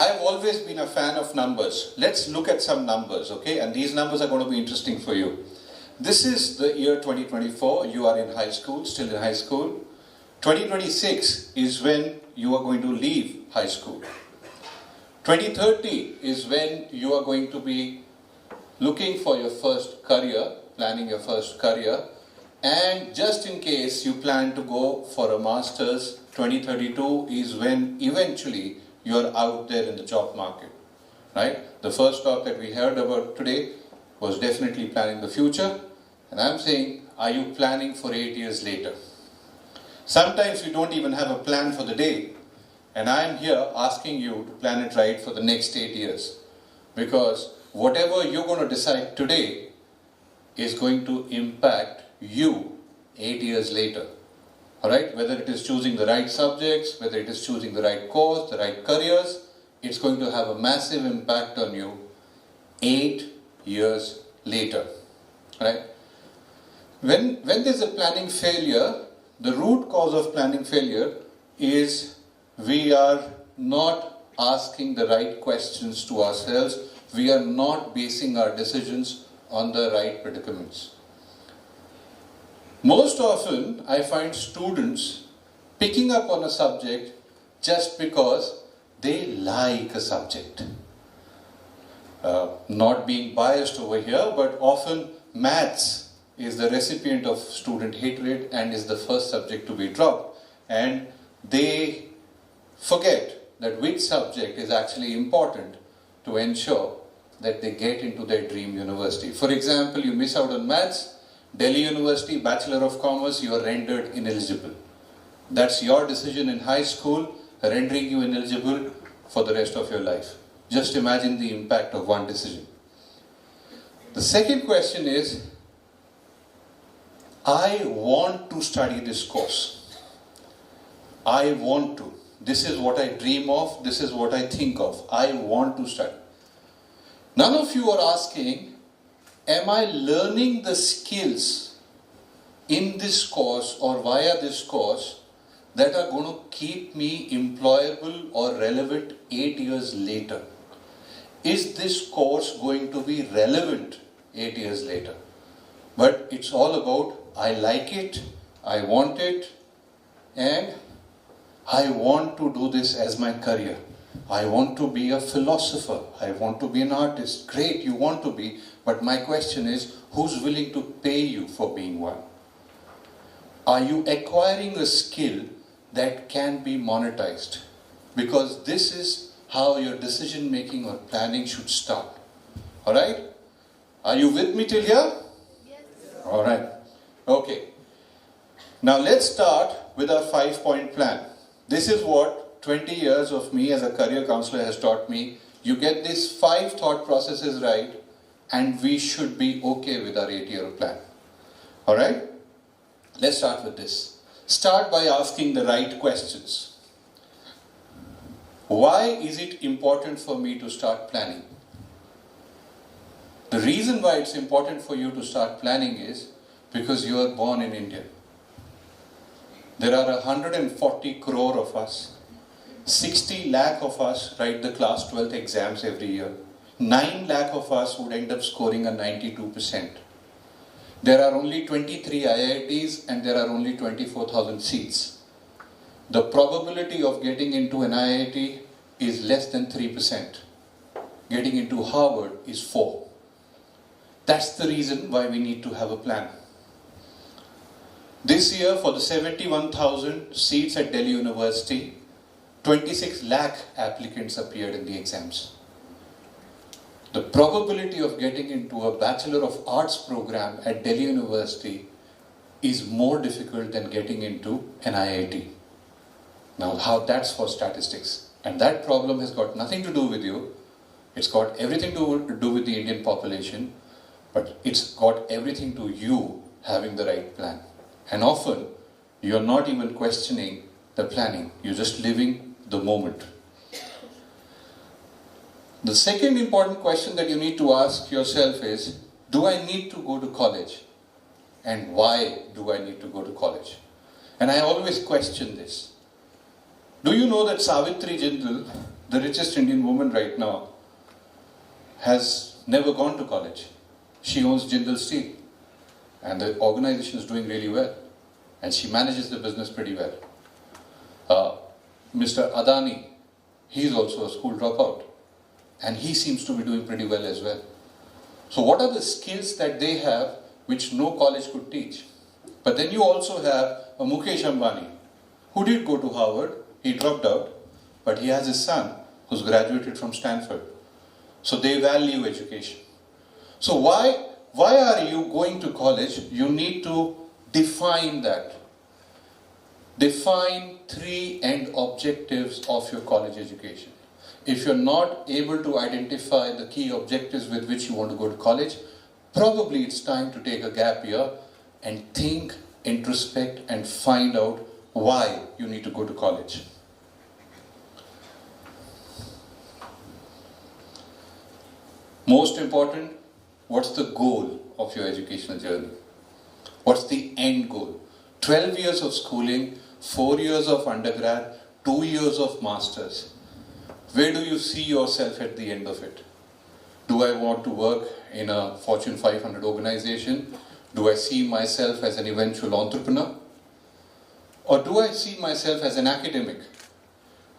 I've always been a fan of numbers. Let's look at some numbers, okay? And these numbers are going to be interesting for you. This is the year 2024. You are in high school, still in high school. 2026 is when you are going to leave high school. 2030 is when you are going to be looking for your first career, planning your first career. And just in case you plan to go for a master's, 2032 is when eventually you're out there in the job market, right? The first talk that we heard about today was definitely planning the future. And I'm saying, are you planning for 8 years later? Sometimes you don't even have a plan for the day. And I'm here asking you to plan it right for the next 8 years. Because whatever you're going to decide today is going to impact you 8 years later. Alright, whether it is choosing the right subjects, whether it is choosing the right course, the right careers, it's going to have a massive impact on you 8 years later. Right? When there's a planning failure, the root cause of planning failure is we are not asking the right questions to ourselves. We are not basing our decisions on the right predicaments. Most often, I find students picking up on a subject just because they like a subject. Not being biased over here, but often maths is the recipient of student hatred and is the first subject to be dropped. And they forget that which subject is actually important to ensure that they get into their dream university. For example, you miss out on maths, Delhi University, Bachelor of Commerce, you are rendered ineligible. That's your decision in high school, rendering you ineligible for the rest of your life. Just imagine the impact of one decision. The second question is, I want to study this course. I want to. This is what I dream of. This is what I think of. I want to study. None of you are asking, am I learning the skills in this course or via this course that are going to keep me employable or relevant 8 years later? Is this course going to be relevant 8 years later? But it's all about, I like it, I want it, and I want to do this as my career. I want to be a philosopher. I want to be an artist. Great, you want to be. But my question is, who's willing to pay you for being one? Are you acquiring a skill that can be monetized? Because this is how your decision making or planning should start. Alright? Are you with me till here? Yes. Alright. Okay. Now let's start with our 5-point plan. This is what 20 years of me as a career counselor has taught me. You get these 5 thought processes right, and we should be okay with our 8-year plan. Alright? Let's start with this. Start by asking the right questions. Why is it important for me to start planning? The reason why it's important for you to start planning is because you are born in India. There are 140 crore of us. 60 lakh of us write the class 12th exams every year. 9 lakh of us would end up scoring a 92%. There are only 23 IITs and there are only 24,000 seats. The probability of getting into an IIT is less than 3%. Getting into Harvard is 4%. That's the reason why we need to have a plan. This year, for the 71,000 seats at Delhi University, 26 lakh applicants appeared in the exams. The probability of getting into a Bachelor of Arts program at Delhi University is more difficult than getting into an IIT. Now, how that's for statistics. And that problem has got nothing to do with you. It's got everything to do with the Indian population, but it's got everything to you having the right plan. And often, you're not even questioning the planning. You're just living the moment. The second important question that you need to ask yourself is, do I need to go to college? And why do I need to go to college? And I always question this. Do you know that Savitri Jindal the richest Indian woman right now has never gone to college. She owns Jindal Steel and the organization is doing really well and she manages the business pretty well. Mr. Adani, he's also a school dropout and he seems to be doing pretty well as well. So what are the skills that they have which no college could teach? But then you also have a Mukesh Ambani who did go to Harvard, he dropped out, but he has his son who's graduated from Stanford. So they value education. So why are you going to college? You need to define that. Define 3 end objectives of your college education. If you're not able to identify the key objectives with which you want to go to college, probably it's time to take a gap year and think, introspect and find out why you need to go to college. Most important, what's the goal of your educational journey? What's the end goal? 12 years of schooling, 4 years of undergrad, 2 years of masters. Where do you see yourself at the end of it? Do I want to work in a Fortune 500 organization? Do I see myself as an eventual entrepreneur? Or do I see myself as an academic?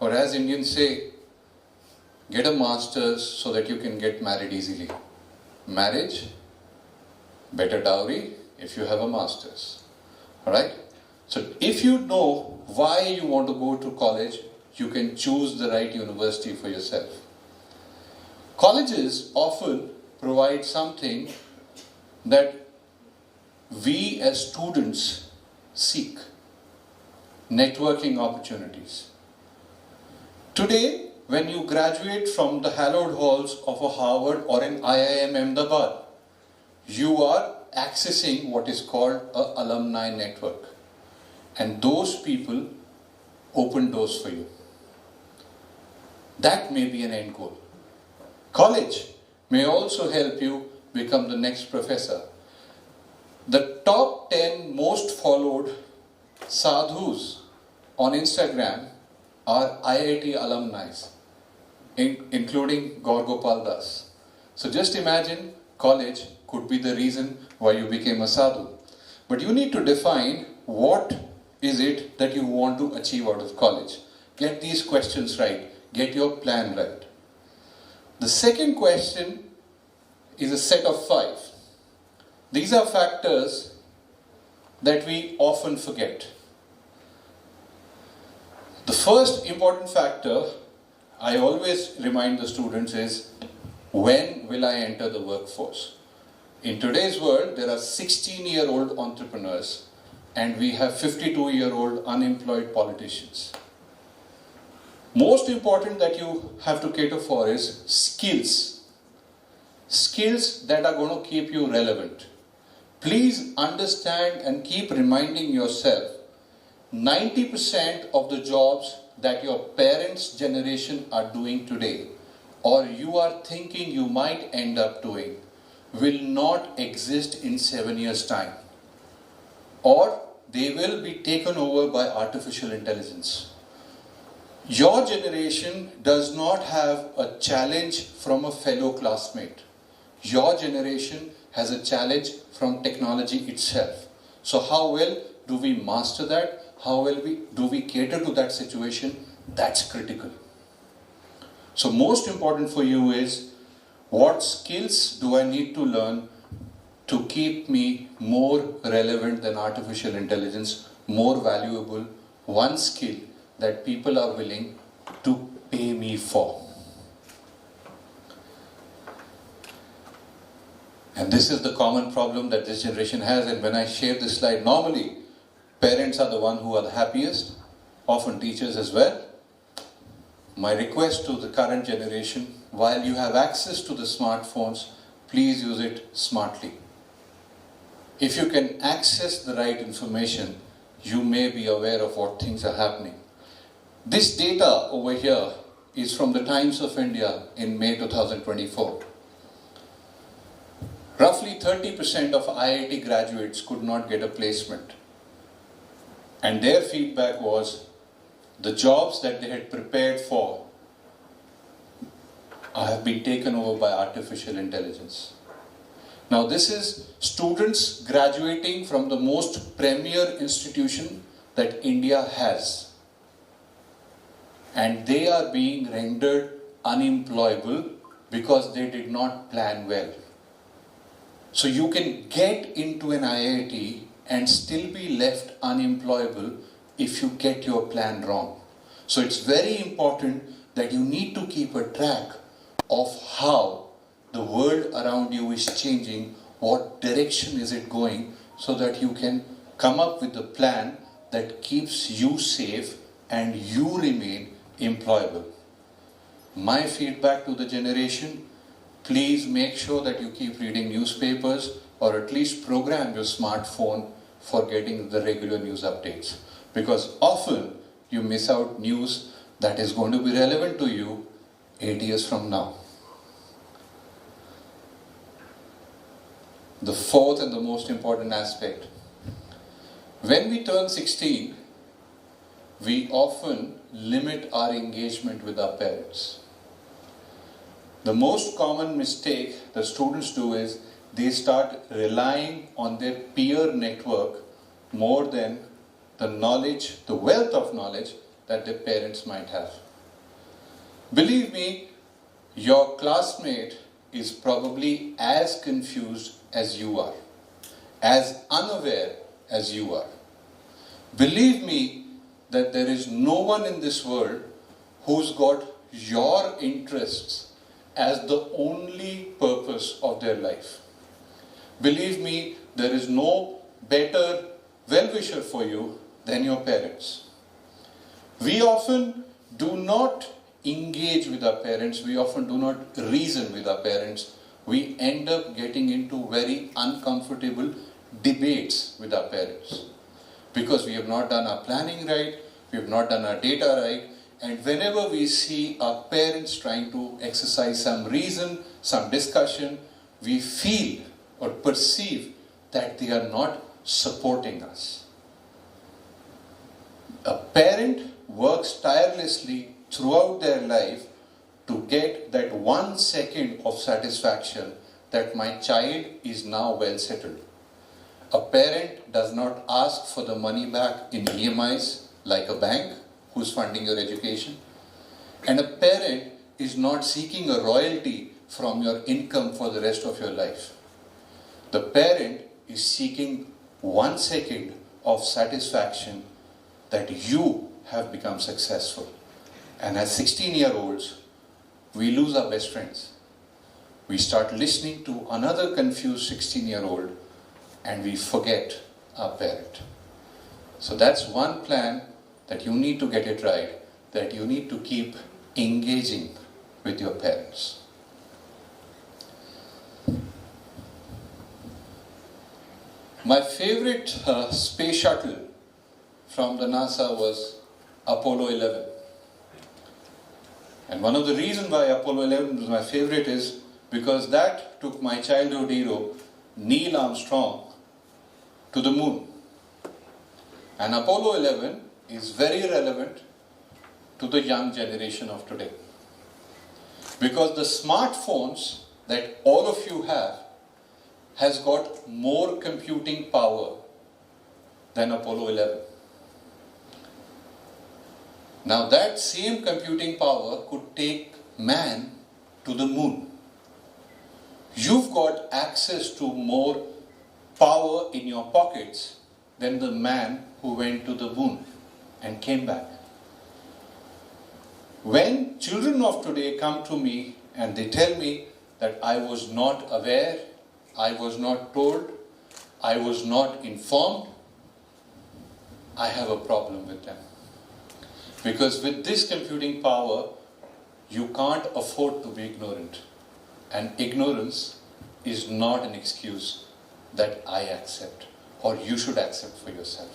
Or as Indians say, get a master's so that you can get married easily. Marriage, better dowry if you have a master's. Alright? So if you know why you want to go to college, you can choose the right university for yourself. Colleges often provide something that we as students seek. Networking opportunities. Today, when you graduate from the hallowed halls of a Harvard or an IIM Ahmedabad, you are accessing what is called an alumni network. And those people open doors for you. That may be an end goal. College may also help you become the next professor. The top 10 most followed sadhus on Instagram are IIT alumni, including Gaur Gopal Das. So just imagine college could be the reason why you became a sadhu. But you need to define what is it that you want to achieve out of college. Get these questions right. Get your plan right. The second question is a set of 5. These are factors that we often forget. The first important factor I always remind the students is, when will I enter the workforce? In today's world, there are 16-year-old entrepreneurs and we have 52-year-old unemployed politicians. Most important that you have to cater for is skills. Skills that are going to keep you relevant. Please understand and keep reminding yourself, 90% of the jobs that your parents' generation are doing today, or you are thinking you might end up doing, will not exist in 7 years' time. Or they will be taken over by artificial intelligence. Your generation does not have a challenge from a fellow classmate. Your generation has a challenge from technology itself. So how well do we master that? How well do we cater to that situation? That's critical. So most important for you is, what skills do I need to learn to keep me more relevant than artificial intelligence, more valuable, one skill that people are willing to pay me for. And this is the common problem that this generation has, and when I share this slide, normally parents are the one who are the happiest, often teachers as well. My request to the current generation, while you have access to the smartphones, please use it smartly. If you can access the right information, you may be aware of what things are happening. This data over here is from the Times of India in May 2024. Roughly 30% of IIT graduates could not get a placement. And their feedback was, the jobs that they had prepared for have been taken over by artificial intelligence. Now this is students graduating from the most premier institution that India has. And they are being rendered unemployable because they did not plan well. So you can get into an IIT and still be left unemployable if you get your plan wrong. So it's very important that you need to keep a track of how the world around you is changing, what direction is it going, so that you can come up with a plan that keeps you safe and you remain employable. My feedback to the generation, please make sure that you keep reading newspapers or at least program your smartphone for getting the regular news updates. Because often you miss out news that is going to be relevant to you 8 years from now. The fourth and the most important aspect. When we turn 16, we often limit our engagement with our parents. The most common mistake that students do is they start relying on their peer network more than the knowledge, the wealth of knowledge that their parents might have. Believe me, your classmate is probably as confused as you are, as unaware as you are. Believe me that there is no one in this world who's got your interests as the only purpose of their life. Believe me, there is no better well-wisher for you than your parents. We often do not engage with our parents, we often do not reason with our parents. We end up getting into very uncomfortable debates with our parents because we have not done our planning right, we have not done our data right, and whenever we see our parents trying to exercise some reason, some discussion, we feel or perceive that they are not supporting us. A parent works tirelessly throughout their life to get that 1 second of satisfaction that my child is now well settled. A parent does not ask for the money back in EMIs like a bank who's funding your education. And a parent is not seeking a royalty from your income for the rest of your life. The parent is seeking 1 second of satisfaction that you have become successful. And as 16-year-olds, we lose our best friends. We start listening to another confused 16-year-old and we forget our parent. So that's one plan that you need to get it right, that you need to keep engaging with your parents. My favorite space shuttle from the NASA was Apollo 11. And one of the reasons why Apollo 11 was my favorite is because that took my childhood hero, Neil Armstrong, to the moon. And Apollo 11 is very relevant to the young generation of today. Because the smartphones that all of you have has got more computing power than Apollo 11. Now that same computing power could take man to the moon. You've got access to more power in your pockets than the man who went to the moon and came back. When children of today come to me and they tell me that I was not aware, I was not told, I was not informed, I have a problem with them. Because with this computing power, you can't afford to be ignorant. And ignorance is not an excuse that I accept or you should accept for yourself.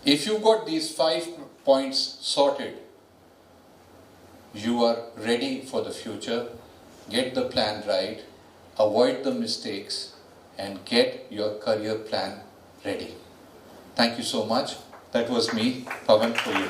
If you've got these 5 points sorted, you are ready for the future, get the plan right, avoid the mistakes, and get your career plan ready. Thank you so much. That was me, Pawan, for you.